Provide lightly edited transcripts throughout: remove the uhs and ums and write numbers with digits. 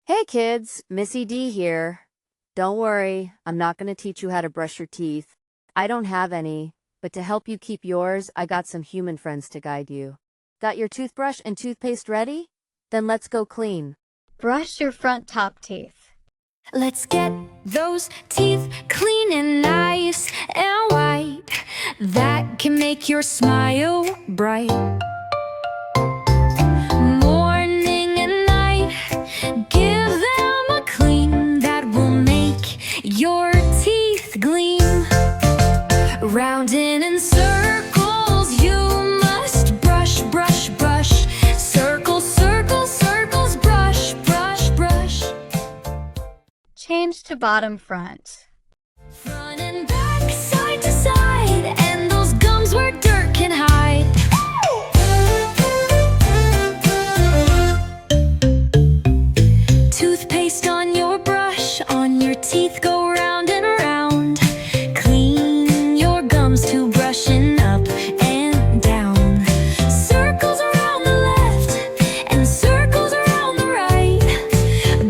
Hey kids, Missy D here. Don't worry, I'm not going to teach you how to brush your teeth. I don't have any, but to help you keep yours, I got some human friends to guide you. Got your toothbrush and toothpaste ready? Then let's go clean. Brush your front top teeth. Let's get those teeth clean and nice and white. That can make your smile bright. Morning and night, give them a clean that will make your teeth gleam. Round in circles, you must brush, brush, brush. Circles, circles, circles, brush, brush, brush. Change to bottom front. Front and back, side to side, and those gums where dirt can hide. Toothpaste on your brush, on your teeth go round and round. Clean your gums to brushing up and down. Circles around the left and circles around the right.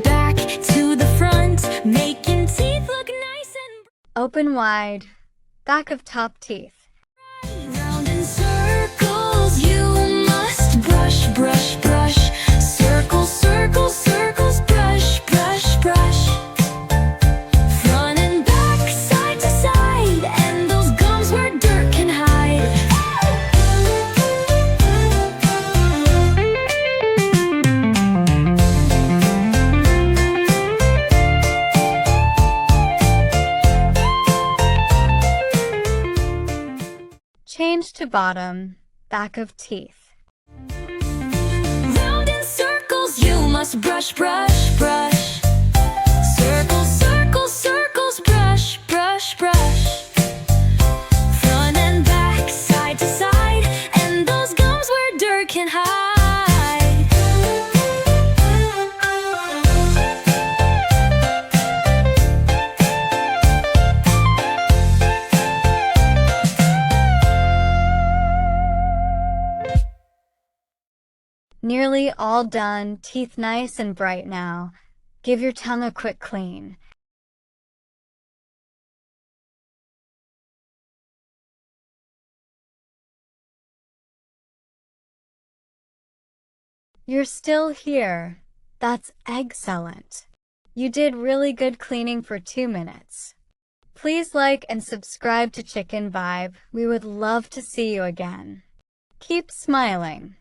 Back to the front, making teeth look nice and Open wide. Back of top teeth. round in circles, you must brush, brush, brush. Circles, circles, circles, brush, brush, brush. Front and back, side to side, and those gums where dirt can hide. Change to bottom. Back of teeth. Round in circles, you must brush, brush, brush. Circles, circles, circles, brush, brush, brush. Front and back, side to side, and those gums where dirt can hide. Nearly all done. Teeth nice and bright now. Give your tongue a quick clean. You're still here. That's excellent. You did really good cleaning for 2 minutes. Please like and subscribe to Chicken Vibe. We would love to see you again. Keep smiling.